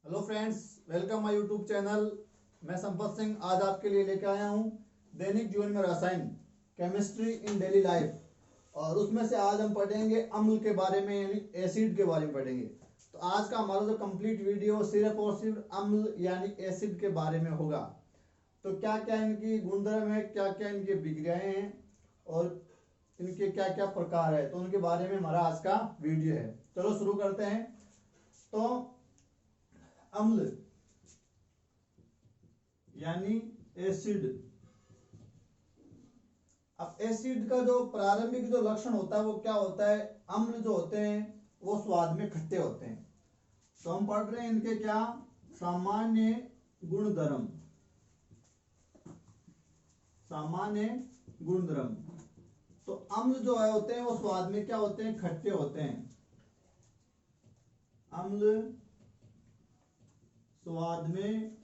Hello friends, welcome my YouTube channel. मैं संपत सिंह आज आपके लिए लेकर आया हूं दैनिक जीवन में रसायन, केमिस्ट्री इन डेली लाइफ। और उसमें से आज हम पढ़ेंगे अम्ल के बारे में, यानी एसिड के बारे में पढ़ेंगे। तो आज का हमारा जो कंप्लीट वीडियो सिर्फ और सिर्फ अम्ल यानी एसिड के बारे में होगा। तो क्या क्या इनकी गुणधर्म है, क्या क्या इनकी विक्रियाएं हैं और इनके क्या क्या प्रकार है, तो उनके बारे में हमारा आज का वीडियो है। चलो शुरू करते हैं। तो अम्ल यानी एसिड। अब एसिड का जो प्रारंभिक जो लक्षण होता है वो क्या होता है? अम्ल जो होते हैं वो स्वाद में खट्टे होते हैं। तो हम पढ़ रहे हैं इनके क्या सामान्य गुणधर्म। सामान्य गुणधर्म। तो अम्ल जो है होते हैं वो स्वाद में क्या होते हैं? खट्टे होते हैं। अम्ल स्वाद में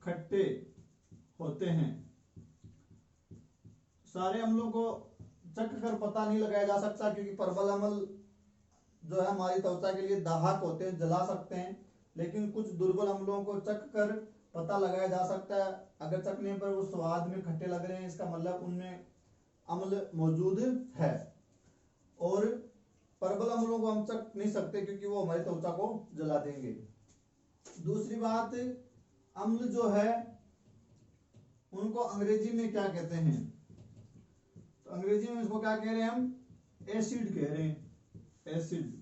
खट्टे होते हैं। सारे अम्लों को चख कर पता नहीं लगाया जा सकता, क्योंकि प्रबल अम्ल जो है हमारी त्वचा के लिए दाहक होते हैं, जला सकते हैं। लेकिन कुछ दुर्बल अम्लों को चख कर पता लगाया जा सकता है। अगर चखने पर वो स्वाद में खट्टे लग रहे हैं, इसका मतलब उनमें अम्ल मौजूद है। और प्रबल अम्लों को हम चख नहीं सकते, क्योंकि वो हमारी त्वचा को जला देंगे। दूसरी बात, अम्ल जो है उनको अंग्रेजी में क्या कहते हैं? तो अंग्रेजी में इसको क्या कह रहे हैं? हम एसिड कह रहे हैं, एसिड।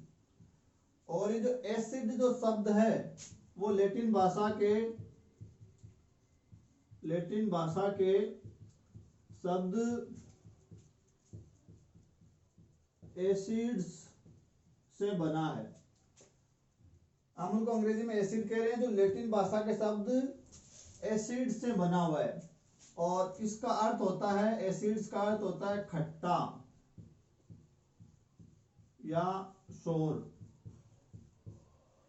और ये जो एसिड जो शब्द है वो लैटिन भाषा के शब्द एसिड्स से बना है। अम्ल को अंग्रेजी में एसिड कह रहे हैं, जो लैटिन भाषा के शब्द एसिड से बना हुआ है। और इसका अर्थ होता है, एसिड्स का अर्थ होता है खट्टा या शोर।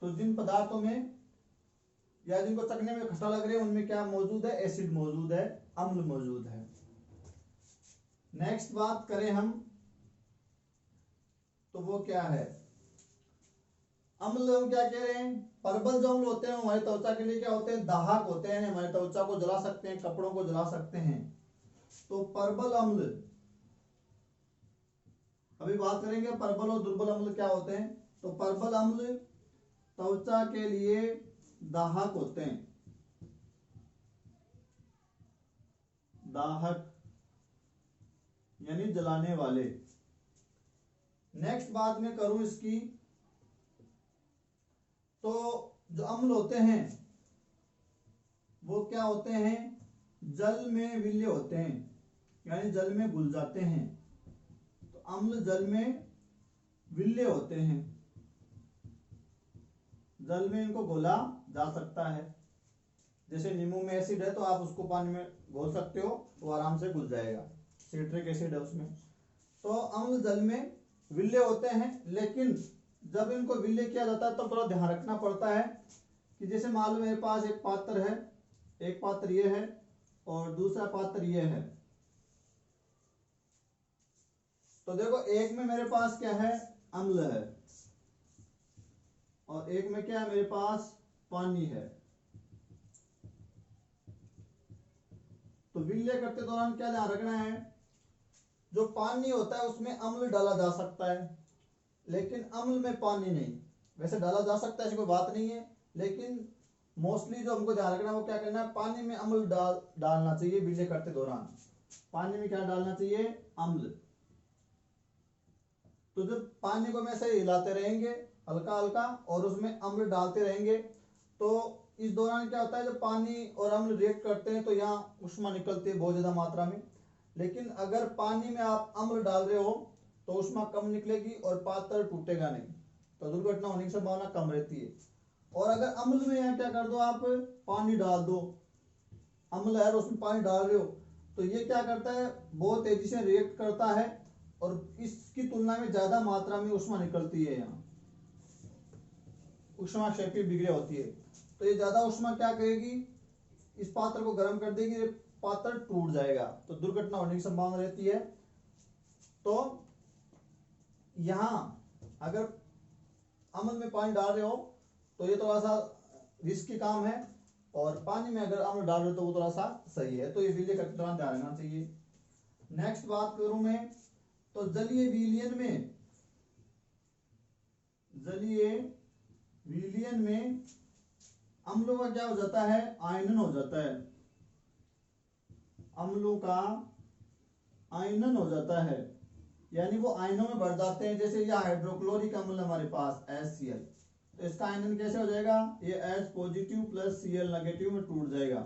तो जिन पदार्थों में या जिनको चखने में खट्टा लग रहे हैं उनमें क्या मौजूद है? एसिड मौजूद है, अम्ल मौजूद है। नेक्स्ट बात करें हम, तो वो क्या है? अम्ल हम क्या कह रहे हैं? प्रबल जो अम्ल होते हैं हमारी त्वचा के लिए क्या होते हैं? दाहक होते हैं, हमारी त्वचा को जला सकते हैं, कपड़ों को जला सकते हैं। तो प्रबल अम्ल, अभी बात करेंगे प्रबल और दुर्बल अम्ल क्या होते हैं। तो प्रबल अम्ल त्वचा के लिए दाहक होते हैं, दाहक यानी जलाने वाले। नेक्स्ट बात मैं करूं इसकी, तो जो अम्ल होते हैं वो क्या होते हैं? जल में विलीय होते हैं, यानी जल में घुल जाते हैं। तो अम्ल जल में विलीय होते हैं, जल में इनको घोला जा सकता है। जैसे नींबू में एसिड है तो आप उसको पानी में घोल सकते हो, वो आराम से घुल जाएगा, सिट्रिक एसिड है उसमें। तो अम्ल जल में विलीय होते हैं, लेकिन जब इनको विलीय किया जाता है तो थोड़ा ध्यान रखना पड़ता है कि जैसे मान लो मेरे पास एक पात्र है, एक पात्र ये है और दूसरा पात्र ये है। तो देखो, एक में मेरे पास क्या है? अम्ल है, और एक में क्या है? मेरे पास पानी है। तो विलीय करते दौरान क्या ध्यान रखना है? जो पानी होता है उसमें अम्ल डाला जा सकता है, लेकिन अम्ल में पानी नहीं। वैसे डाला जा सकता है, ऐसी कोई बात नहीं है, लेकिन मोस्टली जो हमको ध्यान रखना है वो क्या करना है? पानी में अम्ल डालना चाहिए विलीय करते दौरान। पानी में क्या डालना चाहिए? अम्ल। तो जब पानी को हम ऐसे हिलाते रहेंगे हल्का हल्का और उसमें अम्ल डालते रहेंगे, तो इस दौरान क्या होता है? जब पानी और अम्ल रिएक्ट करते हैं तो यहाँ ऊष्मा निकलती है बहुत ज्यादा मात्रा में। लेकिन अगर पानी में आप अम्ल डाल रहे हो तो ऊष्मा कम निकलेगी और पात्र टूटेगा नहीं, तो दुर्घटना होने की संभावना कम रहती है। और अगर अम्ल में यहाँ क्या कर दो, आप पानी डाल दो, अम्ल है और उसमें पानी डाल रहे हो, तो ये क्या करता है? बहुत तेजी से रिएक्ट करता है और इसकी तुलना में ज्यादा मात्रा में ऊष्मा निकलती है, यहाँ ऊष्मा क्षेपी विक्रिया होती है। तो ये ज्यादा ऊष्मा क्या करेगी? इस पात्र को गर्म कर देगी, पात्र टूट जाएगा, तो दुर्घटना होने की संभावना रहती है। तो यहां अगर अम्ल में पानी डाल रहे हो तो ये थोड़ा सा रिस्की काम है, और पानी में अगर अम्ल डाल रहे हो तो वो थोड़ा सा सही है। तो ये विलय करते दौरान ध्यान रखना चाहिए। नेक्स्ट बात करूं मैं, तो जलीय विलयन में अम्लों का क्या हो जाता है, आयनन हो जाता है। अम्लों का आयनन हो जाता है, यानी वो आयनों में बढ़ जाते हैं। जैसे यह हाइड्रोक्लोरिक अम्ल हमारे पास HCl, तो इसका आयनन कैसे हो जाएगा, ये H positive plus Cl negative में टूट जाएगा।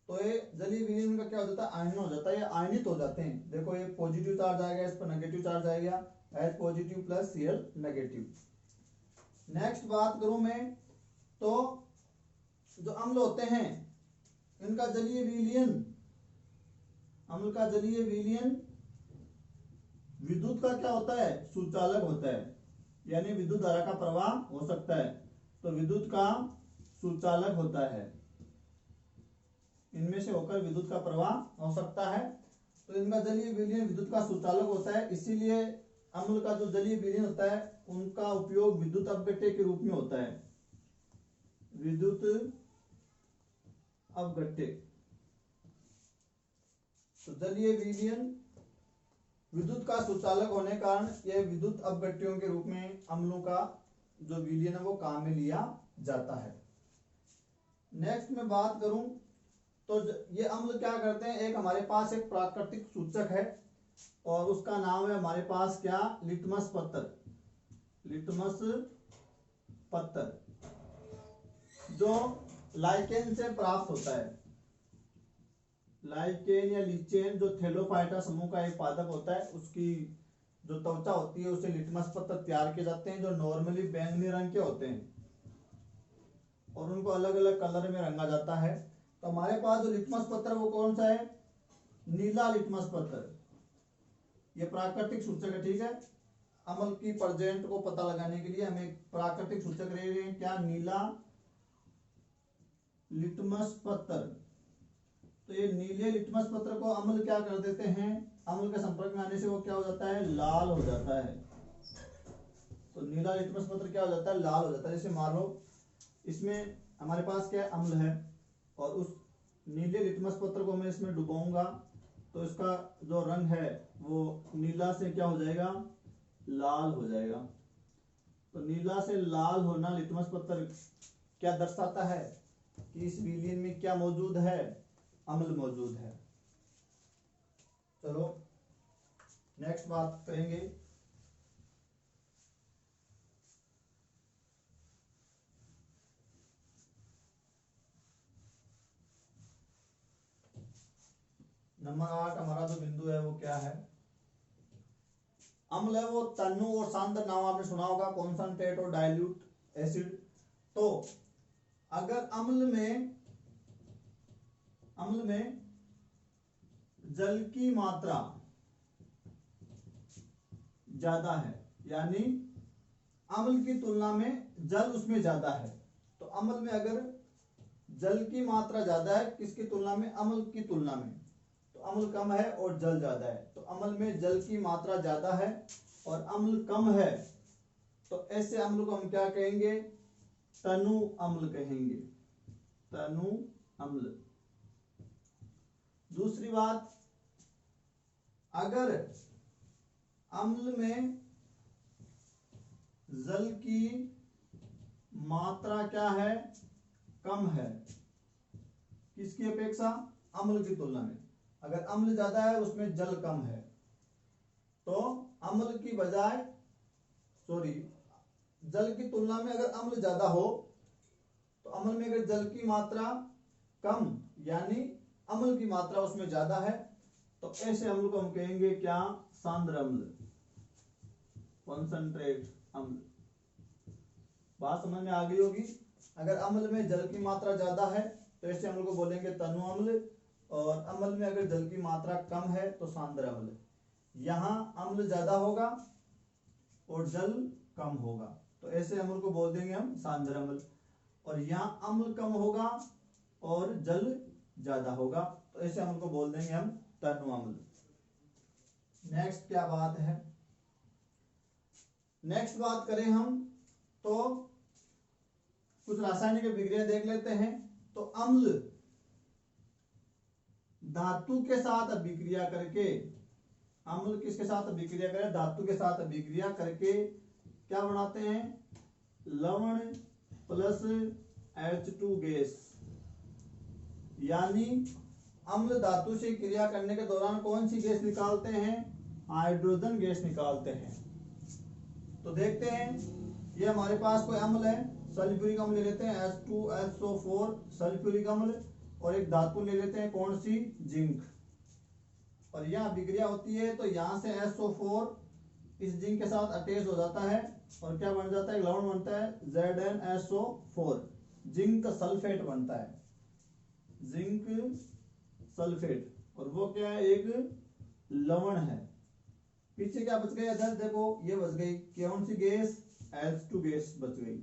तो ये जलीय विलयन का क्या हो जाता है, आयनन हो जाता है, ये आयनित हो जाते हैं। देखो ये पॉजिटिव चार्ज आएगा, इस पर नेगेटिव चार्ज आएगा, H positive plus Cl negative. Next बात करूं मैं, तो जो अम्ल होते हैं इनका जलीय विलयन, अम्ल का जलीय विलयन विद्युत का क्या होता है, सुचालक होता है, यानी विद्युत धारा का प्रवाह हो सकता है, तो विद्युत का सुचालक होता है। इनमें से होकर विद्युत का प्रवाह हो सकता है, तो इनका जलीय विलयन विद्युत का सुचालक होता है। इसीलिए अम्ल का जो जलीय विलयन होता है उनका उपयोग विद्युत अपघट्य के रूप में होता है, विद्युत अपघट्य। तो जलीय विलयन विद्युत का सुचालक होने के कारण यह विद्युत अपघट्यों के रूप में अम्लों का जो विलयन है वो काम में लिया जाता है। नेक्स्ट में बात करूं, तो ये अम्ल क्या करते हैं, एक हमारे पास एक प्राकृतिक सूचक है और उसका नाम है हमारे पास क्या, लिटमस पत्थर। लिटमस पत्थर जो लाइकेन से प्राप्त होता है। लाइकेन या लीचेन जो थैलोफाइटा समूह का एक पादप होता है, उसकी जो त्वचा होती है उसे लिटमस पत्थर तैयार किए जाते हैं, जो नॉर्मली बैंगनी रंग के होते हैं और उनको अलग अलग कलर में रंगा जाता है। तो हमारे पास जो लिटमस पत्थर वो कौन सा है, नीला लिटमस पत्थर। ये प्राकृतिक सूचक है, ठीक है। अम्ल की प्रेजेंट को पता लगाने के लिए हमें प्राकृतिक सूचक रहे हैं क्या, नीला लिटमस पत्थर। तो ये नीले लिटमस पत्र को अम्ल क्या कर देते हैं, अम्ल के संपर्क में आने से वो क्या हो जाता है, लाल हो जाता है। तो नीला लिटमस पत्र क्या हो जाता है, लाल हो जाता है। जैसे मान लो इसमें हमारे पास क्या अम्ल है और उस नीले लिटमस पत्र को मैं इसमें डुबाऊंगा तो इसका जो रंग है वो नीला से क्या हो जाएगा, लाल हो जाएगा। तो नीला से लाल होना लिटमस पत्र क्या दर्शाता है कि इस विलयन में क्या मौजूद है, अम्ल मौजूद है। चलो नेक्स्ट बात करेंगे, नंबर 8 हमारा जो बिंदु है वो क्या है, अम्ल है वो तनु और सांद्र नाम आपने सुना होगा, कॉन्संट्रेट और डाइल्यूट एसिड। तो अगर अम्ल में जल की मात्रा ज्यादा है, यानी अम्ल की तुलना में जल उसमें ज्यादा है, तो अम्ल में अगर जल की मात्रा ज्यादा है किसकी तुलना में, अम्ल की तुलना में, तो अम्ल कम है और जल ज्यादा है। तो अम्ल में जल की मात्रा ज्यादा है और अम्ल कम है, तो ऐसे अम्ल को हम क्या कहेंगे, तनु अम्ल कहेंगे, तनु अम्ल। दूसरी बात, अगर अम्ल में जल की मात्रा क्या है, कम है, किसकी अपेक्षा, अम्ल की तुलना में। अगर अम्ल ज्यादा है उसमें जल कम है, तो अम्ल की बजाय जल की तुलना में अगर अम्ल ज्यादा हो तो अम्ल में अगर जल की मात्रा कम यानी अम्ल की मात्रा उसमें ज्यादा है, तो ऐसे अम्ल को हम कहेंगे क्या, सांद्र अम्ल, कॉन्संट्रेट अम्ल। बात समझ में आ गई होगी। अगर अम्ल में जल की मात्रा ज्यादा है तो ऐसे अम्ल को बोलेंगे तनु अम्ल, और अम्ल में अगर जल की मात्रा कम है तो सांद्र अम्ल। यहाँ अम्ल ज्यादा होगा और जल कम होगा, तो ऐसे अम्ल को बोल देंगे हम सांद्र अम्ल। और यहाँ अम्ल कम होगा और जल ज्यादा होगा, तो ऐसे अम्ल को बोल देंगे हम तनु अम्ल। नेक्स्ट क्या बात है, नेक्स्ट बात करें हम तो कुछ रासायनिक अभिक्रिया देख लेते हैं। तो अम्ल धातु के साथ अभिक्रिया करके, अम्ल किसके साथ अभिक्रिया करें, धातु के साथ अभिक्रिया करके क्या बनाते हैं, लवण प्लस H2 गैस। यानी अम्ल धातु से क्रिया करने के दौरान कौन सी गैस निकालते हैं, हाइड्रोजन गैस निकालते हैं। तो देखते हैं, ये हमारे पास कोई अम्ल है, सल्फ्यूरिक अम्ल ले लेते हैं H2SO4 सल्फ्यूरिक अम्ल, और एक धातु ले लेते हैं कौन सी, जिंक। और यह अभिक्रिया होती है तो यहां से SO4 इस जिंक के साथ अटैच हो जाता है और क्या बन जाता है, लवण बनता है ZnSO4, जिंक सल्फेट बनता है, जिंक सल्फेट। और वो क्या है, एक लवण है। पीछे क्या बच गया, इधर देखो ये बच गई कौन सी गैस, H2 गैस बच गई।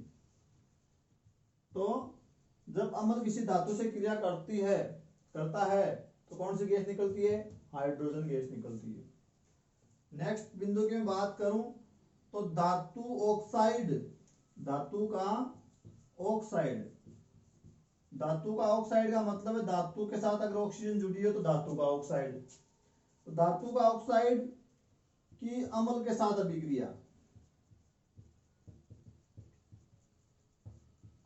तो जब अम्ल किसी धातु से क्रिया करता है तो कौन सी गैस निकलती है, हाइड्रोजन गैस निकलती है। नेक्स्ट बिंदु की मैं बात करूं तो धातु ऑक्साइड, धातु का ऑक्साइड, धातु का ऑक्साइड का मतलब है धातु के साथ अगर ऑक्सीजन जुड़ी है तो धातु का ऑक्साइड। तो धातु का ऑक्साइड की अम्ल के साथ अभिक्रिया,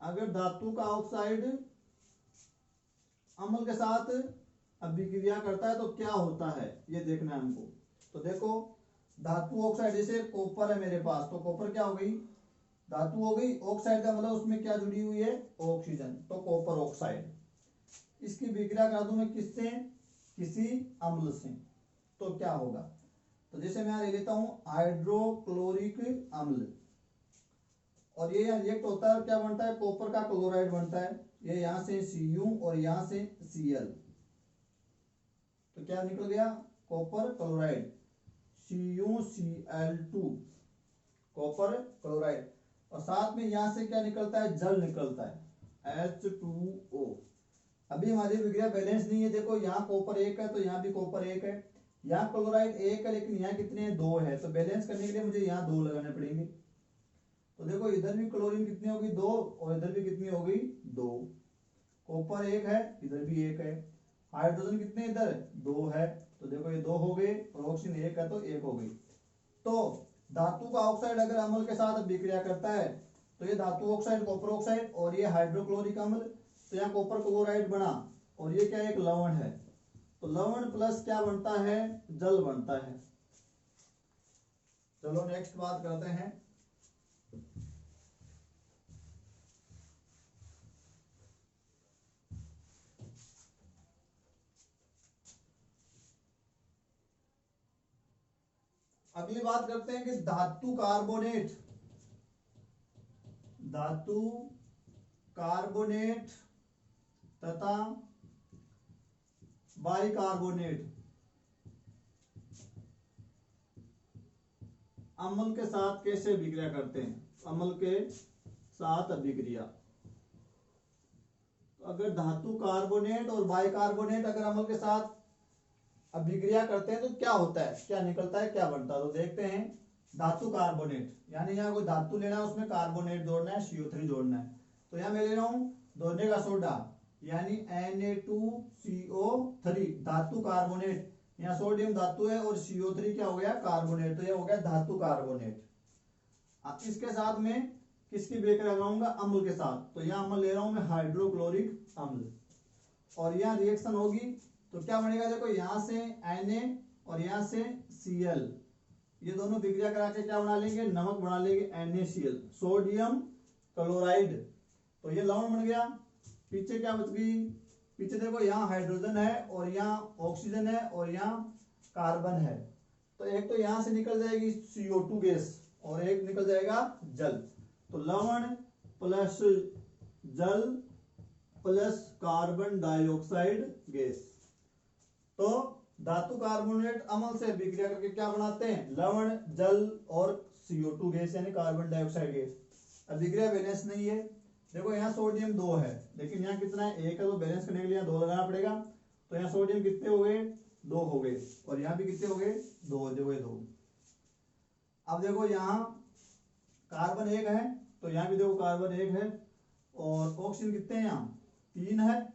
अगर धातु का ऑक्साइड अम्ल के साथ अभिक्रिया करता है तो क्या होता है, ये देखना है हमको। तो देखो धातु ऑक्साइड, जैसे कॉपर है मेरे पास, तो कॉपर क्या हो गई, धातु हो गई, ऑक्साइड का मतलब उसमें क्या जुड़ी हुई है, ऑक्सीजन, तो कॉपर ऑक्साइड। इसकी अभिक्रिया करा दूं मैं किससे, किसी अम्ल से, तो क्या होगा। तो जैसे मैं यहाँ ले लेता हूं हाइड्रोक्लोरिक अम्ल, और ये यहाँ रिएक्ट होता है, क्या बनता है, कॉपर का क्लोराइड बनता है। ये यहां से Cu और यहां से Cl, तो क्या निकल गया, copper chloride, CuCl2, copper chloride. और साथ में यहां से क्या निकलता है, जल निकलता है H2O। अभी हमारी विक्रिया बैलेंस नहीं है, देखो यहाँ कॉपर 1 है तो यहाँ भी कॉपर 1 है, यहाँ क्लोराइड 1 है लेकिन यहाँ कितने हैं, 2 है। तो बैलेंस करने के लिए मुझे यहाँ 2 लगाने पड़ेंगे। तो देखो इधर भी क्लोरीन कितनी होगी, 2, और इधर भी कितनी होगी, 2। कॉपर 1 है, इधर भी 1 है, हाइड्रोजन कितने इधर, 2 है, तो देखो ये 2 हो गए, और ऑक्सीजन 1 है तो 1 हो गई। तो धातु का ऑक्साइड अगर अम्ल के साथ अभिक्रिया करता है तो ये धातु ऑक्साइड कॉपर ऑक्साइड, और ये हाइड्रोक्लोरिक अम्ल, तो यहाँ कॉपर क्लोराइड बना, और ये क्या एक लवण है, तो लवण प्लस क्या बनता है, जल बनता है। चलो नेक्स्ट बात करते हैं। अगली बात करते हैं कि धातु कार्बोनेट, धातु कार्बोनेट तथा बाइकार्बोनेट अम्ल के साथ कैसे अभिक्रिया करते हैं, अम्ल के साथ अभिक्रिया। तो अगर धातु कार्बोनेट और बाइकार्बोनेट अगर अम्ल के साथ अभिक्रिया करते हैं तो क्या होता है, क्या निकलता है, क्या बनता है। तो देखते हैं, धातु कार्बोनेट, यानी यहाँ कोई धातु लेना है, उसमें कार्बोनेट जोड़ना है, CO3 जोड़ना है। तो यहाँ मैं ले रहा हूँ दोहरे का सोडा, यानी Na2CO3, धातु कार्बोनेट, यहाँ सोडियम धातु है और CO3 क्या हो गया, कार्बोनेट, तो यह हो गया धातु कार्बोनेट। अब इसके साथ में किसकी अभिक्रिया लगाऊंगा, अम्ल के साथ। तो यहाँ अम्ल ले रहा हूं मैं हाइड्रोक्लोरिक अम्ल, और यहाँ रिएक्शन होगी तो क्या बनेगा, देखो यहाँ से Na और यहाँ से Cl, ये दोनों विक्रिया करा के क्या बना लेंगे, नमक बना लेंगे NaCl, सोडियम क्लोराइड। तो ये लवण बन गया। पीछे क्या बच गई, पीछे देखो यहाँ हाइड्रोजन है और यहाँ ऑक्सीजन है और यहाँ कार्बन है। तो एक तो यहाँ से निकल जाएगी CO2 गैस और एक निकल जाएगा जल। तो लवण प्लस जल प्लस कार्बन डाइऑक्साइड गैस। तो धातु कार्बोनेट अम्ल से अभिक्रिया करके क्या बनाते हैं, लवण, जल और CO2 गैस यानी कार्बन डाइऑक्साइड गैस। अभिक्रिया बैलेंस नहीं है, देखो यहाँ सोडियम 2 है लेकिन यहाँ कितना है, 1 है, तो बैलेंस करने के लिए 2 लगाना पड़ेगा। तो यहाँ सोडियम कितने हो गए, 2 हो गए, और यहाँ भी कितने हो गए, 2 हो गए, 2। अब देखो यहाँ कार्बन 1 है तो यहाँ भी देखो कार्बन 1 है, और ऑक्सीजन कितने हैं यहाँ 3 है,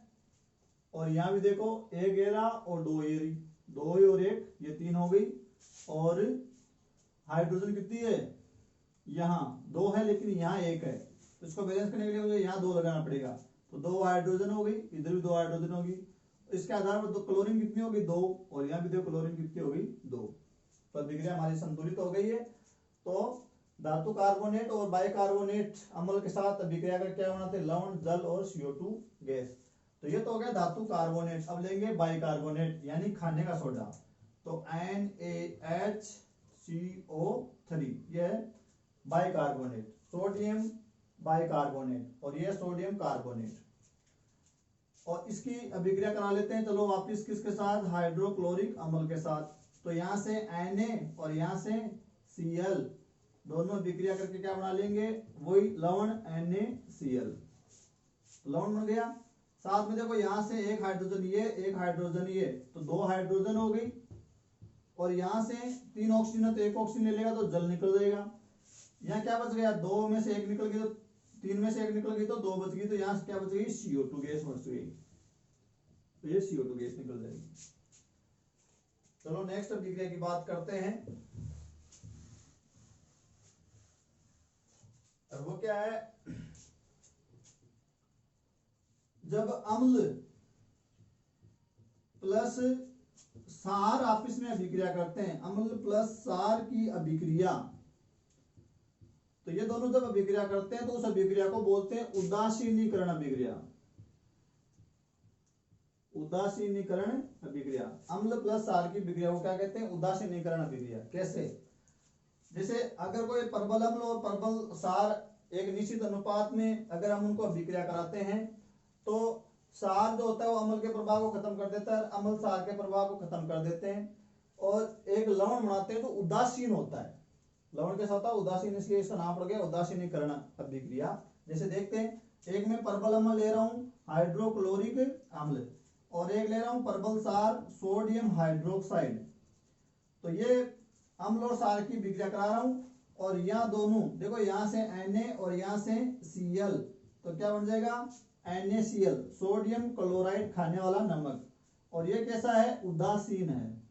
और यहाँ भी देखो 1 एरा और 2 एरी, 2 और 1 ये 3 हो गई। और हाइड्रोजन कितनी है यहाँ 2 है लेकिन यहाँ 1 है, तो इसको बैलेंस करने के लिए मुझे यहाँ 2 लगाना पड़ेगा, तो 2 हाइड्रोजन हो गई, इधर भी 2 हाइड्रोजन होगी। इसके आधार पर तो क्लोरीन कितनी होगी 2, और यहाँ भी देखो क्लोरीन कितनी होगी 2। तो अभिक्रिया हमारी संतुलित हो गई है। तो धातु कार्बोनेट और बाइकार्बोनेट अम्ल के साथ अभिक्रिया का क्या होना था, लवण, जल और CO2 गैस। तो ये तो हो गया धातु कार्बोनेट। अब लेंगे बाइकार्बोनेट यानी खाने का सोडा, तो NaHCO3 ये है बाइकार्बोनेट, सोडियम बाइकार्बोनेट, और ये सोडियम कार्बोनेट। और इसकी अभिक्रिया करा लेते हैं, चलो वापिस किसके साथ, हाइड्रोक्लोरिक अम्ल के साथ। तो यहाँ से Na और यहाँ से Cl दोनों अभिक्रिया करके क्या बना लेंगे, वही लवण NaCl, लवण बन गया। साथ में देखो यहाँ से एक हाइड्रोजन ये, एक हाइड्रोजन ये, तो 2 हाइड्रोजन हो गई, और यहाँ से 3 ऑक्सीजन है तो 1 ऑक्सीजन ले लेगा तो जल निकल जाएगा। यहाँ क्या बच गया, 2 में से 1 निकल गई तो 3 में से 1 निकल गई तो 2 बच गई, तो यहाँ से क्या बच गई, CO2 गैस बच गई, तो ये CO2 गैस निकल जाएगी। चलो नेक्स्ट अभिक्रिया की बात करते हैं। और वो क्या है, जब अम्ल प्लस सार आपस में अभिक्रिया करते हैं, अम्ल प्लस सार की अभिक्रिया, तो ये दोनों जब अभिक्रिया करते हैं तो उस अभिक्रिया को बोलते हैं उदासीनीकरण अभिक्रिया। उदासीनीकरण अभिक्रिया, अम्ल प्लस सार की अभिक्रिया को क्या कहते हैं, उदासीनीकरण अभिक्रिया। कैसे, जैसे अगर कोई परबल अम्ल और परबल सार एक निश्चित अनुपात में अगर हम उनको अभिक्रिया कराते हैं तो सार जो होता है वो अम्ल के प्रभाव को खत्म कर देता है, अम्ल सार के प्रभाव को खत्म कर देते हैं, और एक लवण बनाते हैं तो उदासीन होता है, लवण कैसा होता है, उदासीन, इसलिए इसका नाम पड़ गया उदासीनीकरण अभिक्रिया। जैसे देखते हैं, एक में परबल अम्ल ले रहा हूं हाइड्रोक्लोरिक अम्ल, और एक ले रहा हूं परबल सार सोडियम हाइड्रोक्साइड, तो ये अम्ल और सार की अभिक्रिया करा रहा हूं, और यहाँ दोनों देखो, यहाँ से Na और यहाँ से Cl, तो क्या बन जाएगा NaCl, सोडियम क्लोराइड खाने वाला नमक, और ये कैसा है, उदासीन है,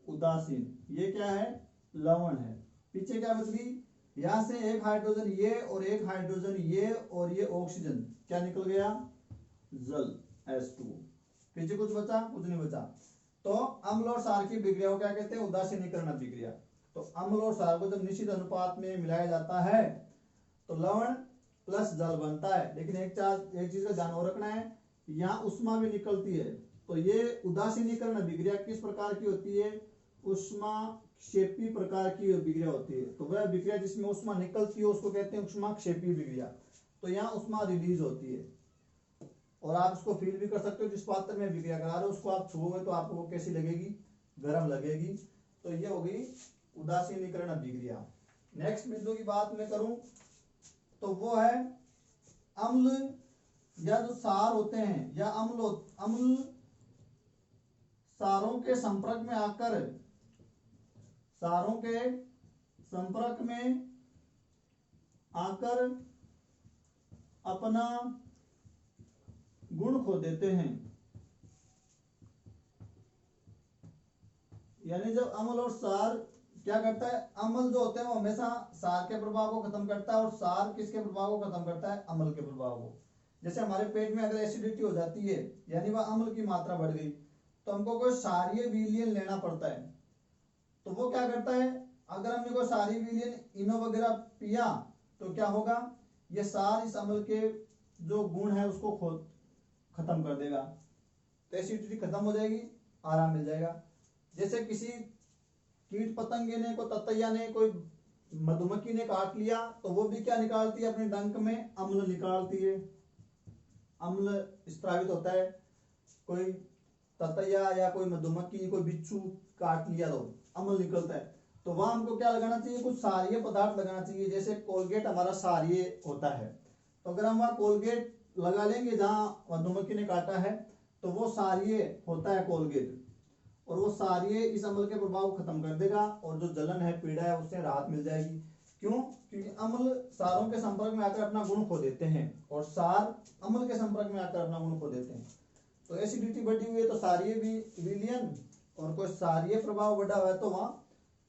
उदासीन, ये क्या है, लवण है। पीछे क्या बच गई, यहाँ से एक हाइड्रोजन ये और एक हाइड्रोजन ये और ये ऑक्सीजन, क्या निकल गया, जल H2। पीछे कुछ बचा, कुछ नहीं बचा। तो अम्ल और सार की अभिक्रिया को क्या कहते हैं, उदासीनीकरण अभिक्रिया। तो अम्ल और सार को जब निश्चित अनुपात में मिलाया जाता है तो लवण प्लस जल बनता है, लेकिन एक चीज का ध्यान और रखना है, यहाँ उष्मा भी निकलती है। तो ये उदासीनीकरण अभिक्रिया किस प्रकार की होती है, उष्मा क्षेपी प्रकार की अभिक्रिया होती है। तो वह अभिक्रिया जिसमें उष्मा निकलती है उसको कहते हैं उष्मा क्षेपी अभिक्रिया। तो यहाँ उष्मा रिलीज होती है, और आप इसको फील भी कर सकते हो, जिस पात्र में अभिक्रिया करा रहे हो उसको आप छुओगे तो आपको वो कैसी लगेगी, गर्म लगेगी। तो ये हो गई उदासीनीकरण अभिक्रिया। नेक्स्ट बिंदु की बात मैं करूं तो वो है अम्ल या जो सार होते हैं, या अम्ल सारों के संपर्क में आकर, सारों के संपर्क में आकर अपना गुण खो देते हैं। यानी जब अम्ल और सार क्या करता है, अम्ल जो होते हैं वो हमेशा सार के प्रभाव को खत्म करता है, और सार किसके प्रभाव को खत्म करता है, अम्ल के प्रभाव को। जैसे हमारे पेट में अगर एसिडिटी हो जाती है, यानी वह अम्ल की मात्रा बढ़ गई, तो हमको कोई क्षारीय विलयन लेना पड़ता है। तो वो क्या करता है, अगर हमने कोई क्षारीय विलयन इनो वगैरह पिया तो क्या होगा, ये सार इस अम्ल के जो गुण है उसको खत्म कर देगा, तो एसिडिटी खत्म हो जाएगी, आराम मिल जाएगा। जैसे किसी कीट पतंगे ने, कोई ततैया ने, कोई मधुमक्खी ने काट लिया तो वो भी क्या निकालती है, अपने डंक में अम्ल निकालती है, अम्ल स्त्रावित होता है। कोई ततैया या कोई मधुमक्खी, कोई बिच्छू काट लिया तो अम्ल निकलता है। तो वहां हमको क्या लगाना चाहिए, कुछ क्षारीय पदार्थ लगाना चाहिए। जैसे कोलगेट हमारा क्षारीय होता है, तो अगर हम वहाँ कोलगेट लगा लेंगे जहां मधुमक्खी ने काटा है, तो वो क्षारीय होता है कोलगेट, और वो क्षारीय इस अम्ल के प्रभाव को खत्म कर देगा, और जो जलन है, पीड़ा है, उससे राहत मिल जाएगी। क्यों? क्योंकि अम्ल सारों के संपर्क में आकर अपना गुण खो देते हैं और सार अम्ल के संपर्क में आकर अपना गुण खो देते हैं। तो एसिडिटी बढ़ी हुई है तो सारीय भी विलयन, और कोई सारीय प्रभाव बढ़ा हुआ है तो वहां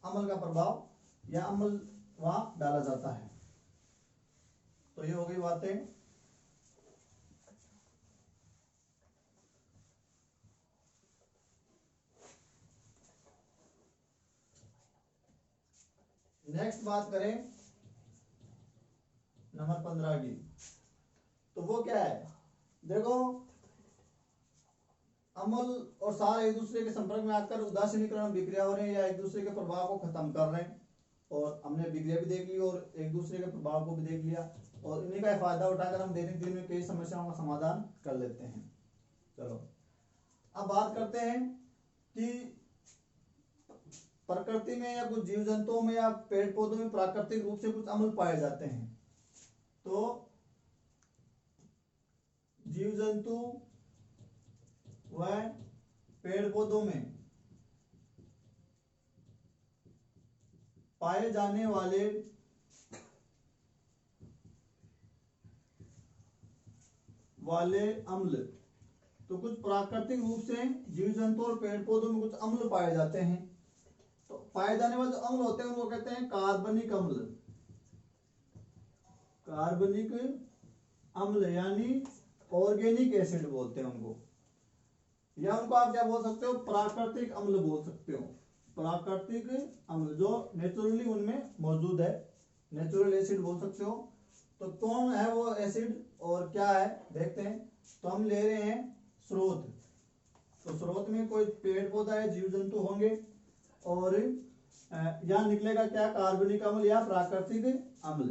अम्ल का प्रभाव या अम्ल वहां डाला जाता है। तो ये हो गई बातें। नेक्स्ट बात करें नंबर 15 की, तो वो क्या है? देखो, अम्ल और सार एक दूसरे के संपर्क में आकर उदासीनीकरण विक्रिया हो रहे हैं या एक दूसरे के प्रभाव को खत्म कर रहे हैं, और हमने विक्रिया भी देख ली और एक दूसरे के प्रभाव को भी देख लिया, और इन्हीं का फायदा उठाकर हम दैनिक जीवन में कई समस्याओं का समाधान कर लेते हैं। चलो अब बात करते हैं कि प्रकृति में या कुछ जीव जंतुओं में या पेड़ पौधों में प्राकृतिक रूप से कुछ अम्ल पाए जाते हैं। तो जीव जंतु व पेड़ पौधों में पाए जाने वाले अम्ल, तो कुछ प्राकृतिक रूप से जीव जंतु और पेड़ पौधों में कुछ अम्ल पाए जाते हैं। तो पाए जाने वाले जो अम्ल होते हैं उनको कहते हैं कार्बनिक अम्ल। कार्बनिक अम्ल यानी ऑर्गेनिक एसिड बोलते हैं उनको, या उनको आप क्या बोल सकते हो? प्राकृतिक अम्ल बोल सकते हो। प्राकृतिक अम्ल जो नेचुरली उनमें मौजूद है, नेचुरल एसिड बोल सकते हो। तो कौन है वो एसिड और क्या है देखते हैं। तो हम ले रहे हैं स्रोत, तो स्रोत में कोई पेड़ पौधा है, जीव जंतु होंगे, और यहां निकलेगा क्या? कार्बनिक अम्ल या प्राकृतिक अम्ल।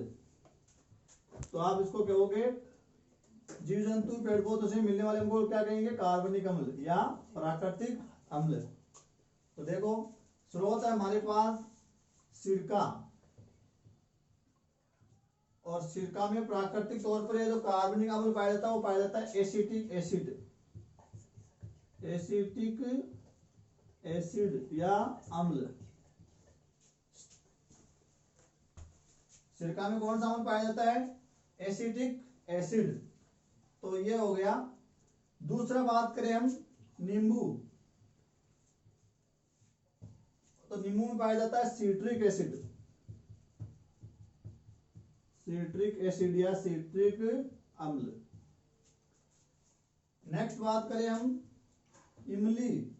तो आप इसको कहोगे जीव जंतु पेड़ पौधों से मिलने वाले अम्ल क्या कहेंगे? कार्बनिक अम्ल या प्राकृतिक अम्ल। तो देखो, स्रोत है हमारे पास सिरका, और सिरका में प्राकृतिक तौर पर जो कार्बनिक अम्ल पाया जाता है वो पाया जाता है एसिटिक एसिड। एसिटिक एसिड या अम्ल। सिरका में कौन सा अम्ल पाया जाता है? Acetic acid. तो ये हो गया। दूसरा बात करें हम नींबू, तो नींबू में पाया जाता है सिट्रिक एसिड। सिट्रिक एसिड या सिट्रिक अम्ल। नेक्स्ट बात करें हम इमली।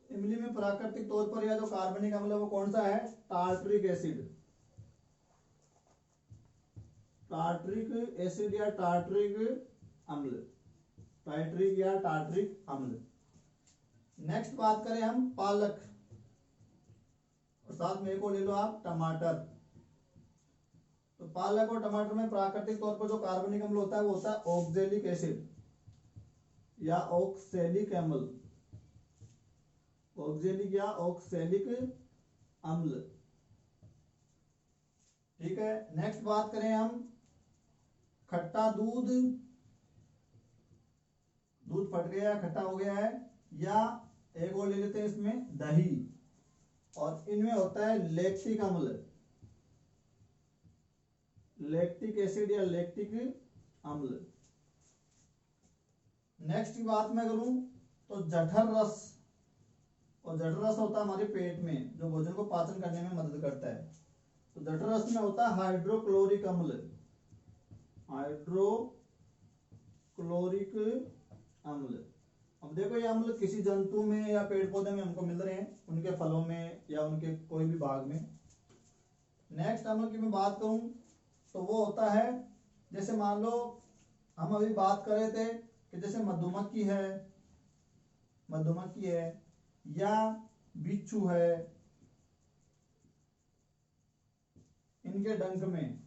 इमली में प्राकृतिक तौर पर या जो कार्बनिक अम्ल है वो कौन सा है? Tartaric acid. टार्ट्रिक एसिड या टार्ट्रिक अम्ल, टाइट्रिक या टार्ट्रिक अम्ल। नेक्स्ट बात करें हम पालक, और साथ में एक और ले लो आप टमाटर। तो पालक और टमाटर में प्राकृतिक तौर पर जो कार्बनिक अम्ल होता है वो होता है ऑक्जेलिक एसिड या ऑक्सैलिक अम्ल। ऑक्जेलिक या ऑक्सैलिक अम्ल, ठीक है। नेक्स्ट बात करें हम खट्टा दूध। दूध फट गया, खट्टा हो गया है, या एक और ले लेते हैं इसमें दही, और इनमें होता है लैक्टिक अम्ल, लैक्टिक एसिड या लैक्टिक अम्ल। नेक्स्ट की बात मैं करूं तो जठर रस, और जठर रस होता है हमारे पेट में जो भोजन को पाचन करने में मदद करता है। तो जठर रस में होता है हाइड्रोक्लोरिक अम्ल, हाइड्रोक्लोरिक अम्ल। अब देखो ये अम्ल किसी जंतु में या पेड़ पौधे में हमको मिल रहे हैं, उनके फलों में या उनके कोई भी भाग में। नेक्स्ट अम्ल की मैं बात करूं तो वो होता है, जैसे मान लो हम अभी बात कर रहे थे कि जैसे मधुमक्खी है या बिच्छू है, इनके डंक में,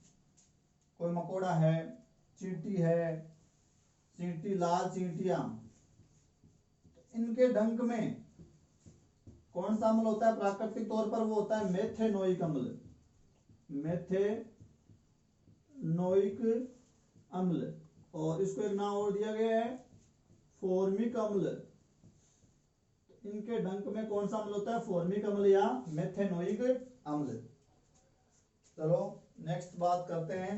कोई मकोड़ा है, चींटी है, चींटी, लाल चींटियां, इनके डंक में कौन सा अम्ल होता है प्राकृतिक तौर पर? वो होता है मेथेनोइक अम्ल, मेथेनोइक अम्ल। और इसको एक नाम और दिया गया है फॉर्मिक अम्ल। इनके डंक में कौन सा अम्ल होता है? फॉर्मिक अम्ल या मेथेनोइक अम्ल। चलो नेक्स्ट बात करते हैं।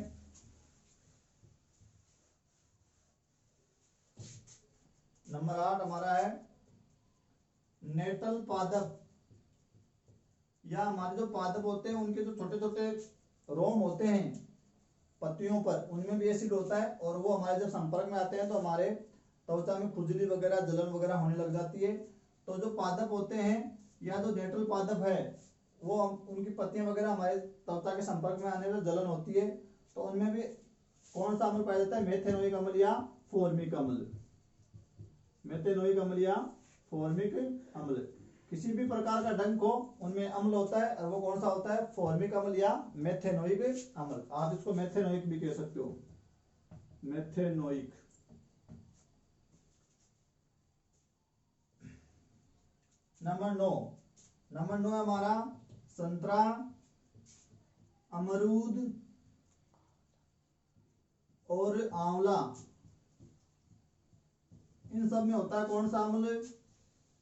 नंबर 8 हमारा है नेटल पादप, या हमारे जो पादप होते हैं उनके जो छोटे छोटे रोम होते हैं पत्तियों पर, उनमें भी एसिड होता है, और वो हमारे जब संपर्क में आते हैं तो हमारे त्वचा में खुजली वगैरह जलन वगैरह होने लग जाती है। तो जो पादप होते हैं या जो नेटल पादप है वो उनकी पत्तियां वगैरह हमारे त्वचा के संपर्क में आने पर जलन होती है, तो उनमें भी कौन सा अम्ल पाया जाता है? मेथेनोइक अम्ल या फॉर्मिक अम्ल। मेथेनोइक अम्ल या फॉर्मिक अम्ल। किसी भी प्रकार का डंक हो उनमें अम्ल होता है, और वो कौन सा होता है? फॉर्मिक अम्ल या मेथेनोइक अम्ल। आप इसको मेथेनोइक भी कह सकते हो, मेथेनोइक। नंबर 9 है हमारा संतरा, अमरूद और आंवला। इन सब में होता है कौन सा अम्ल?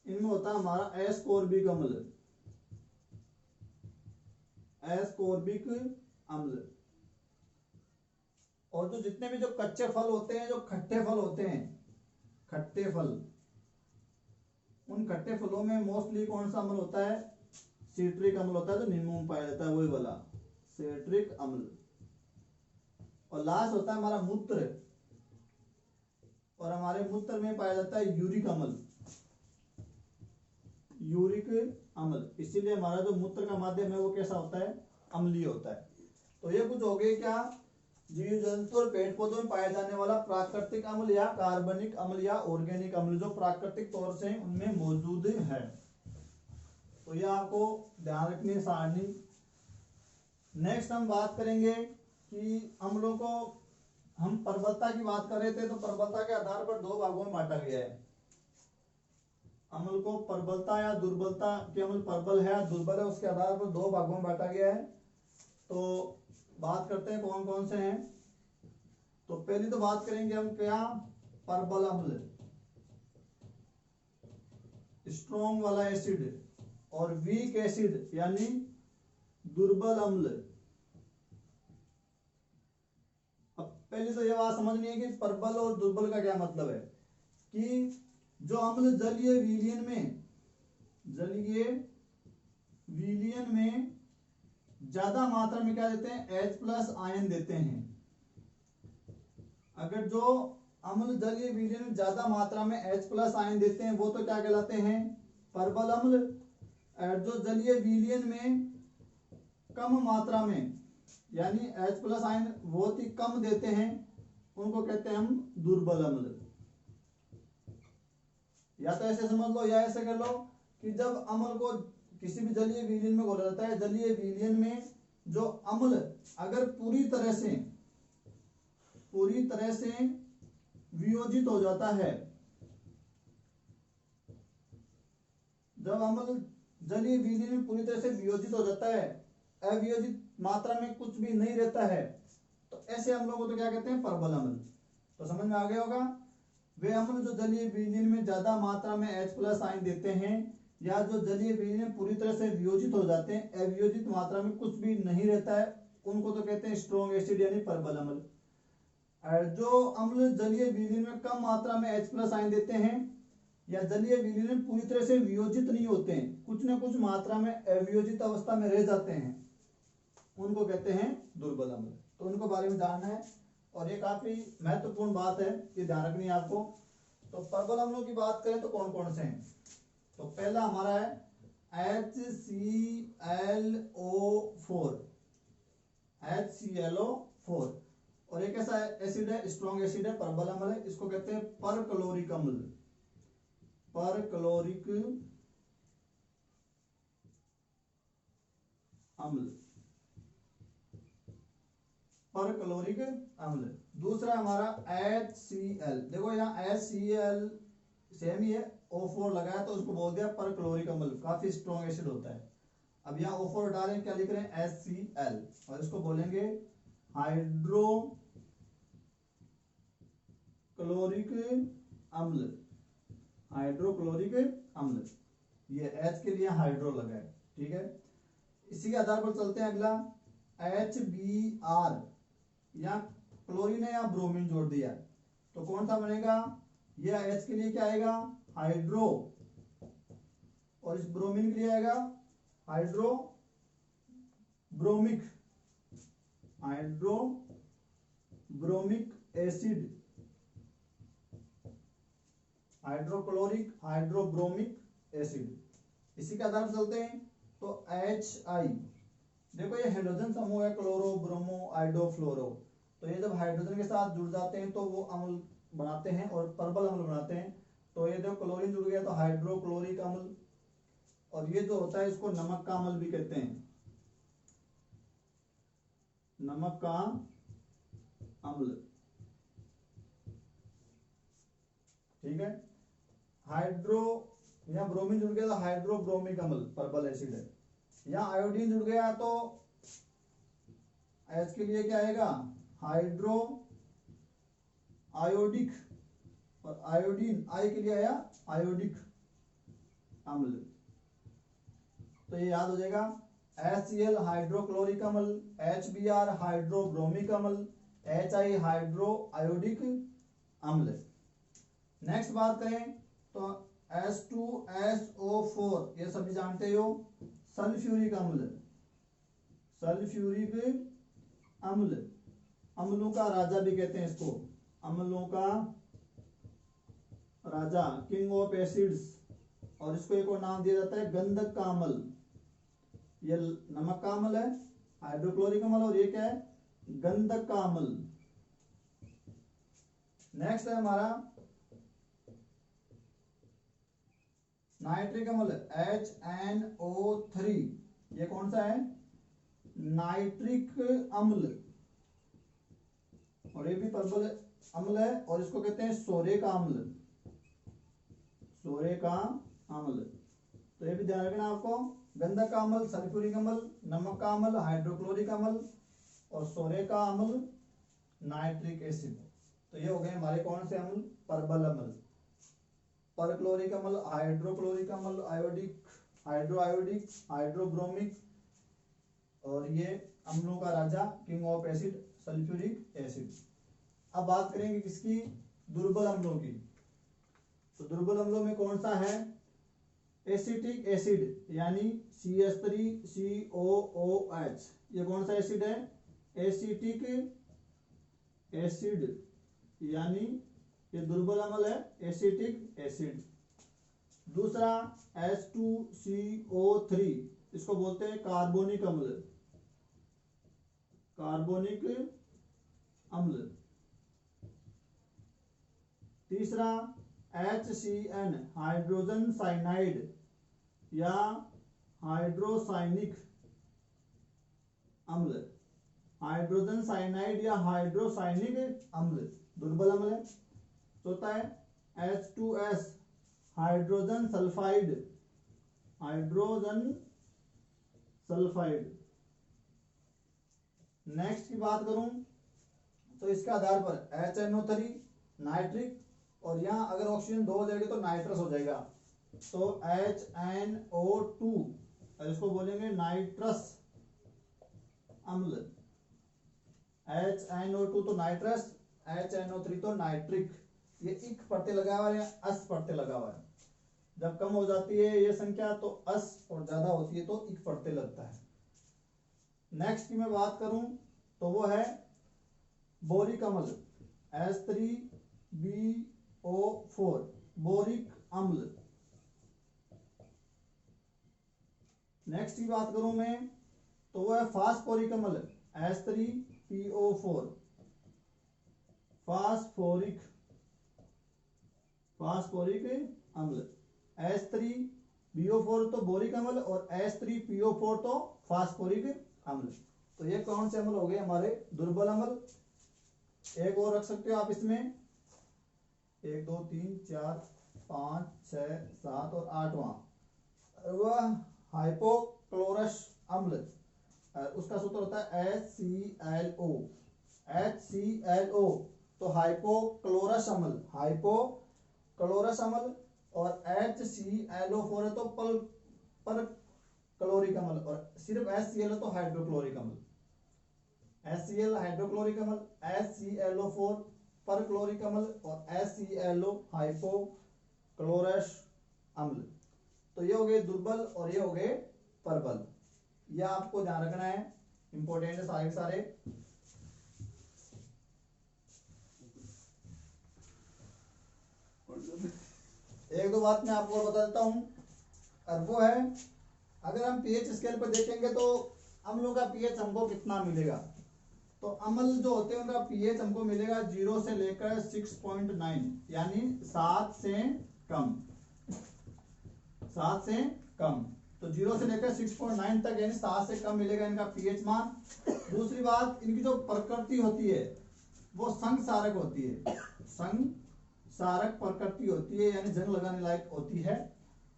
इनमें होता है हमारा एस्कोर्बिक अम्ल, एस्कोर्बिक अम्ल। और जो जितने भी जो कच्चे फल होते हैं, जो खट्टे फल होते हैं, खट्टे फल, उन खट्टे फलों में मोस्टली कौन सा अम्ल होता है? सिट्रिक अम्ल होता है, जो नींबू में पाया जाता है वही वाला सिट्रिक अम्ल। और लास्ट होता है हमारा मूत्र, और हमारे मूत्र में पाया जाता है यूरिक अम्ल, यूरिक अम्ल। इसीलिए हमारा जो मूत्र का माध्यम है वो कैसा होता है? अम्लीय होता है। तो ये कुछ हो गए क्या? जीव जंतु और पेड़ पौधों में पाया जाने वाला प्राकृतिक अम्ल या कार्बनिक अम्ल या ऑर्गेनिक अम्ल, जो प्राकृतिक तौर से उनमें मौजूद है। तो ये आपको ध्यान रखनी सारणी। नेक्स्ट हम बात करेंगे कि अम्लों को, हम प्रबलता की बात कर रहे थे, तो प्रबलता के आधार पर दो भागों में बांटा गया है। अम्ल को प्रबलता या दुर्बलता, कि अम्ल प्रबल है या दुर्बल है, उसके आधार पर दो भागों में बांटा गया है। तो बात करते हैं कौन कौन से हैं। तो पहली तो बात करेंगे हम क्या? प्रबल अम्ल, स्ट्रॉन्ग वाला एसिड, और वीक एसिड यानी दुर्बल अम्ल। अब पहले तो यह बात समझनी है कि प्रबल और दुर्बल का क्या मतलब है। कि जो अम्ल जलीय विलयन में ज्यादा मात्रा में क्या देते हैं? H+ आयन देते हैं। अगर जो अम्ल जलीय विलयन में ज्यादा मात्रा में H+ आयन देते हैं वो तो क्या कहलाते हैं? प्रबल अम्ल। और जो जलीय विलयन में कम मात्रा में, यानी H+ आयन बहुत ही कम देते हैं, उनको कहते हैं हम दुर्बल अम्ल। या तो ऐसे समझ लो या ऐसे कर लो कि जब अम्ल को किसी भी जलीय विलयन में घोला जाता है, जलीय विलयन में जो अम्ल अगर पूरी तरह से वियोजित हो जाता है, जब अम्ल जलीय विलयन में पूरी तरह से वियोजित हो जाता है, अवियोजित मात्रा में कुछ भी नहीं रहता है, तो ऐसे अम्लों को तो क्या कहते हैं? प्रबल अम्ल। तो समझ में आ गया होगा। वे अम्ल जो जलीय विलयन में ज्यादा मात्रा में H+ आयन देते हैं, या जो जलीय विलयन में पूरी तरह से वियोजित हो जाते हैं, अवियोजित मात्रा में कुछ भी नहीं रहता है, उनको तो कहते हैं स्ट्रॉन्ग एसिड यानी प्रबल अम्ल। और जो अम्ल जलीय विलयन में कम मात्रा में H+ आयन देते हैं, या जलीय विलयन में पूरी तरह से वियोजित नहीं होते हैं, कुछ न कुछ मात्रा में अवियोजित अवस्था में रह जाते हैं, उनको कहते हैं दुर्बल अम्ल। तो उनको बारे में जानना है, और ये काफी महत्वपूर्ण बात है, ये ध्यान रखनी है आपको। तो प्रबल अम्लों की बात करें तो कौन कौन से हैं? तो पहला हमारा है HClO4, HClO4। और एक ऐसा एसिड है, स्ट्रॉन्ग एसिड है, प्रबल अम्ल है, इसको कहते हैं परक्लोरिक अम्ल, परक्लोरिक अम्ल, परक्लोरिक अम्ल। दूसरा हमारा HCl, देखो यहाँ HCl सेम ही है, O4 लगाया तो उसको बोल दिया परक्लोरिक अम्ल, काफी स्ट्रॉन्ग एसिड होता है। अब यहाँ O4 हटा रहे हैं, क्या लिख रहे हैं? HCl, और इसको बोलेंगे हाइड्रोक्लोरिक अम्ल, हाइड्रोक्लोरिक अम्ल। ये H के लिए हाइड्रो लगा है, ठीक है। इसी के आधार पर चलते हैं अगला, HBr, या क्लोरीन है या ब्रोमीन जोड़ दिया, तो कौन सा बनेगा, ये H के लिए क्या आएगा, हाइड्रो, और इस ब्रोमीन के लिए आएगा hydrobromic, hydrobromic acid, hydrochloric hydrobromic acid. इसी के आधार पर चलते हैं तो HI, देखो ये हाइड्रोजन समूह है, क्लोरो ब्रोमो आइडो फ्लोरो, तो ये जब हाइड्रोजन के साथ जुड़ जाते हैं तो वो अम्ल बनाते हैं और प्रबल अम्ल बनाते हैं। तो ये जो क्लोरीन जुड़ गया तो हाइड्रोक्लोरिक अम्ल, और ये जो होता है इसको नमक का अम्ल भी कहते हैं, नमक का अम्ल, ठीक है। हाइड्रो, यहाँ ब्रोमीन जुड़ गया तो हाइड्रोब्रोमिक अम्ल प्रबल एसिड है। यहाँ आयोडीन जुड़ गया तो H के लिए क्या आएगा, हाइड्रो आयोडिक, और आयोडीन I के लिए आया आयोडिक अम्ल, तो ये याद हो जाएगा। HCl हाइड्रोक्लोरिक अम्ल, HBr हाइड्रोब्रोमिक अम्ल, HI हाइड्रो आयोडिक अम्ल। नेक्स्ट बात करें तो H2SO4, ये सभी जानते हो, सल्फ्यूरिक अम्ल, सल्फ्यूरिक अम्ल, अम्लों का राजा भी कहते हैं इसको, अम्लों का राजा, किंग ऑफ एसिड्स, और इसको एक और नाम दिया जाता है गंधक का अम्ल। ये नमक का अम्ल है, हाइड्रोक्लोरिक अम्ल, और ये क्या है, गंधक का अम्ल। नेक्स्ट है हमारा नाइट्रिक अम्ल, HNO3, ये कौन सा है, नाइट्रिक अम्ल, और ये भी प्रबल अम्ल है, और इसको कहते हैं सोरे का अम्ल, सोरे का अम्ल। तो ये भी ध्यान रखना आपको, गंधक का अम्ल, सल्फ्यूरिक अम्ल, नमक का अम्ल, हाइड्रोक्लोरिक अम्ल, और सोरे का अम्ल नाइट्रिक एसिड। तो ये हो गए हमारे कौन से अम्ल, प्रबल अम्ल। परक्लोरिक अम्ल, हाइड्रोक्लोरिक अम्ल, आयोडिक, हाइड्रो आयोडिक, हाइड्रोब्रोमिक, और ये अम्लों का राजा, king of acid, sulphuric acid. अब बात करेंगे किसकी, दुर्बल अम्लों की। तो दुर्बल अम्लों में कौन सा है, एसिटिक एसिड यानी CH3COOH, ये कौन सा एसिड है, एसिटिक एसिड, यानी ये दुर्बल अम्ल है, एसिटिक एसिड। दूसरा H2CO3, इसको बोलते हैं कार्बोनिक अम्ल, कार्बोनिक अम्ल। तीसरा HCN, हाइड्रोजन साइनाइड या हाइड्रोसाइनिक अम्ल, हाइड्रोजन साइनाइड या हाइड्रोसाइनिक अम्ल दुर्बल अम्ल है। चौथा है H2S, hydrogen sulphide, hydrogen sulphide. Next की बात करूं तो इसके आधार पर HNO3 नाइट्रिक, और यहाँ अगर ऑक्सीजन 2 हो जाएगी तो नाइट्रस हो जाएगा, तो HNO2, और इसको बोलेंगे नाइट्रस अम्ल। HNO2 तो नाइट्रस, HNO3 तो नाइट्रिक। ये इक पड़ते लगा हुआ है, अस पड़ते लगा हुआ है। जब कम हो जाती है ये संख्या तो अस, और ज्यादा होती है तो इक पड़ते लगता है। नेक्स्ट की मैं बात करूं तो वो है बोरिक अम्ल, H3BO4, बोरिक अम्ल। नेक्स्ट की बात करूं मैं तो वो है फास्फोरिक अम्ल, H3PO4, फास्फोरिक, फास्फोरिक अम्ल। H3BO4 तो बोरिक अम्ल और H3PO4 तो फास्फोरिक अम्ल। तो ये कौन से अम्ल हो गए हमारे दुर्बल अम्ल। एक और रख सकते हो आप इसमें, 1 2 3 4 5 6 7 और 8वां वह हाइपोक्लोरस अम्ल, उसका सूत्र होता है HClO, HClO। तो हाइपोक्लोरस अम्ल, हाइपोक्लोरस अम्ल, और HClO4 है तो पर क्लोरिक अम्ल, और सिर्फ HCl तो हाइड्रोक्लोरिक अम्ल। HCl हाइड्रोक्लोरिक अम्ल, HClO4 परक्लोरिक अम्ल और HClO हाइपोक्लोरस अम्ल। तो ये हो गए दुर्बल और ये हो गए प्रबल। ये आपको ध्यान रखना है, इंपॉर्टेंट है सारे सारे। एक दो बात मैं आपको बता देता हूं, और वो है अगर हम पीएच स्केल पर देखेंगे तो अम्लों का पीएच हमको कितना मिलेगा। तो अम्ल जो होते हैं उनका पीएच हमको मिलेगा 0 से लेकर 6.9 यानी 7 से कम, 7 से कम। तो 0 से लेकर 6.9 तक यानी 7 से कम मिलेगा इनका पीएच मान। दूसरी बात, इनकी जो प्रकृति होती है वो संघसारक होती है, संघसारक प्रकृति होती है यानी जंग लगाने लायक होती है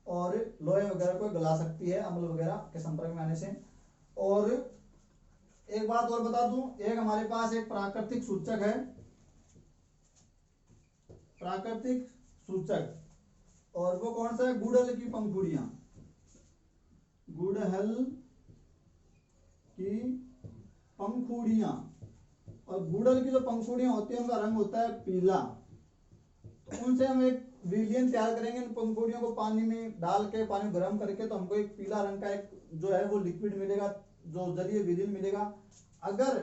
और लोहे वगैरह को गला सकती है अम्ल वगैरह के संपर्क में आने से। और एक बात और बता दूं, एक हमारे पास एक प्राकृतिक सूचक है, प्राकृतिक सूचक, और वो कौन सा है, गुड़हल की पंखुड़ियां, गुड़हल की पंखुड़ियां। और गुड़हल की जो पंखुड़ियां होती है उनका रंग होता है पीला। तो उनसे हम एक विलयन तैयार करेंगे, इन पंखुड़ियों को पानी में डाल के, पानी गर्म करके, तो हमको एक पीला रंग का एक जो है वो लिक्विड मिलेगा, जो जलीय विलयन मिलेगा। अगर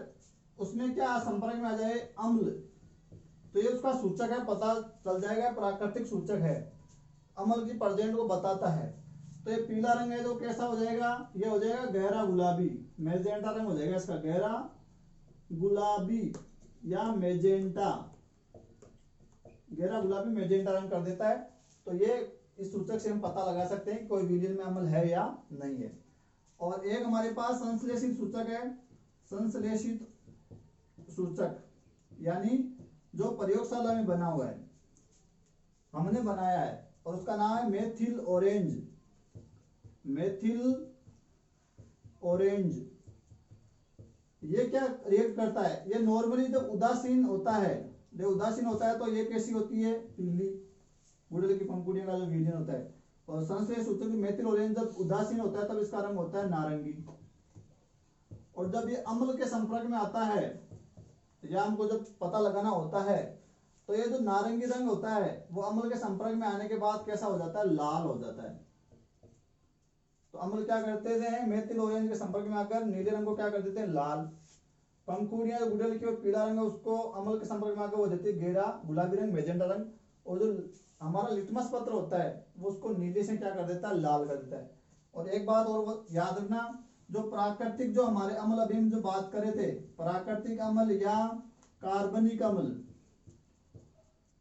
उसमें क्या संपर्क में आ जाए अम्ल, तो ये उसका सूचक है, पता चल जाएगा प्राकृतिक सूचक है, अम्ल की प्रेजेंट को बताता है। तो ये पीला रंग है जो कैसा हो जाएगा, ये हो जाएगा गहरा गुलाबी, मैजेंटा रंग हो जाएगा इसका, गहरा गुलाबी या मैजेंटा, गहरा गुलाबी मैजेंटा रंग कर देता है। तो ये इस सूचक से हम पता लगा सकते हैं कि कोई विलयन में अम्ल है या नहीं है। और एक हमारे पास संश्लेषित सूचक है, संश्लेषित सूचक यानी जो प्रयोगशाला में बना हुआ है, हमने बनाया है, और उसका नाम है मेथिल ऑरेंज, मेथिल ऑरेंज। ये क्या रिएक्ट करता है, ये नॉर्मली जब उदासीन होता है, जब उदासीन होता है तो ये कैसी होती है, पीली, गुड़हल की पंखुड़ियों का जो विलयन होता है। और संश्लेषित सूचक मेथिल ऑरेंज जब उदासीन होता है तब इसका रंग होता है नारंगी। और जब ये अम्ल के संपर्क में आता है, या हमको जब पता लगाना होता है, तो ये जो नारंगी रंग होता है वो अम्ल के संपर्क में आने के बाद कैसा हो जाता है, लाल हो जाता है। तो अम्ल क्या करते थे, मेथिल ऑरेंज के संपर्क में आकर नीले रंग को क्या कर देते हैं, लाल। पंखुड़ियां जो गुड़हल की और पीला रंग है उसको अम्ल के संपर्क में आकर वो देते हैं गहरा गुलाबी रंग, मैजेंटा रंग। और जो हमारा लिटमस पत्र होता है वो उसको नीले से क्या कर देता है, लाल कर देता है। और एक बात और याद रखना, जो प्राकृतिक जो हमारे अम्ल अभी हम जो बात करे थे, प्राकृतिक अम्ल या कार्बनिक अम्ल,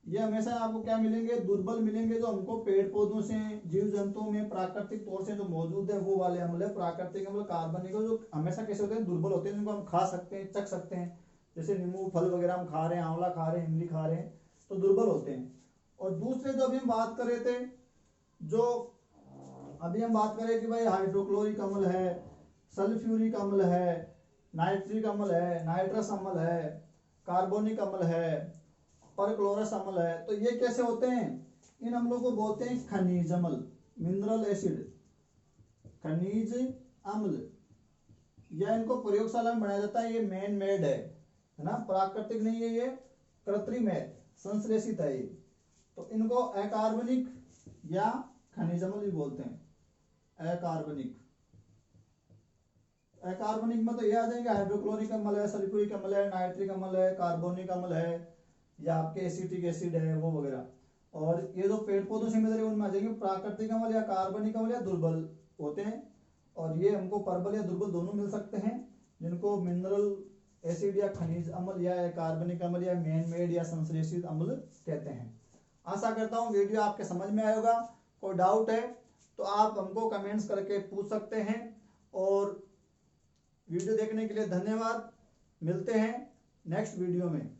ये हमेशा आपको क्या मिलेंगे, दुर्बल मिलेंगे। जो हमको पेड़ पौधों से, जीव जंतुओं में प्राकृतिक तौर से जो मौजूद है वो वाले अम्ल है प्राकृतिक अम्ल। कार्बनिक जो हमेशा कैसे होते हैं, दुर्बल होते हैं, जिनको हम खा सकते हैं, चख सकते हैं, जैसे नींबू फल वगैरह हम खा रहे हैं, आंवला खा रहे हैं, इमली खा रहे हैं, तो दुर्बल होते हैं। और दूसरे जो अभी हम बात कर रहे थे, जो अभी हम बात करें कि भाई हाइड्रोक्लोरिक अम्ल है, सल्फ्यूरिक अम्ल है, नाइट्रिक अम्ल है, नाइट्रस अम्ल है, कार्बोनिक अम्ल है, परक्लोरस अम्ल है। तो ये कैसे होते हैं, इन अम्लों को बोलते हैं खनिज अम्ल, मिनरल एसिड, खनिज अम्ल। या इनको प्रयोगशाला में बनाया जाता है, ये मैन मेड है ना, प्राकृतिक नहीं है, ये कृत्रिम है, संश्लेषित है ये। तो इनको अकार्बनिक या खनिज अम्ल भी बोलते हैं, अकार्बनिक। अकार्बनिक में तो ये आ जाएंगे हाइड्रोक्लोरिक अम्ल है, सल्फ्यूरिक अम्ल है, नाइट्रिक अम्ल है, कार्बोनिक अम्ल है, या आपके एसिटिक एसिड है वो वगैरह। और ये जो पेड़ पौधों से मिल रहे हैं उनमें आ जाएंगे प्राकृतिक अम्ल या कार्बनिक अम्ल या दुर्बल होते हैं। और ये हमको परबल या दुर्बल दोनों मिल सकते हैं, जिनको मिनरल एसिड या खनिज अम्ल या कार्बनिक अम्ल या मैन मेड या संश्लेषित अम्ल कहते हैं। आशा करता हूँ वीडियो आपके समझ में आएगा। कोई डाउट है तो आप हमको कमेंट्स करके पूछ सकते हैं। और वीडियो देखने के लिए धन्यवाद, मिलते हैं नेक्स्ट वीडियो में।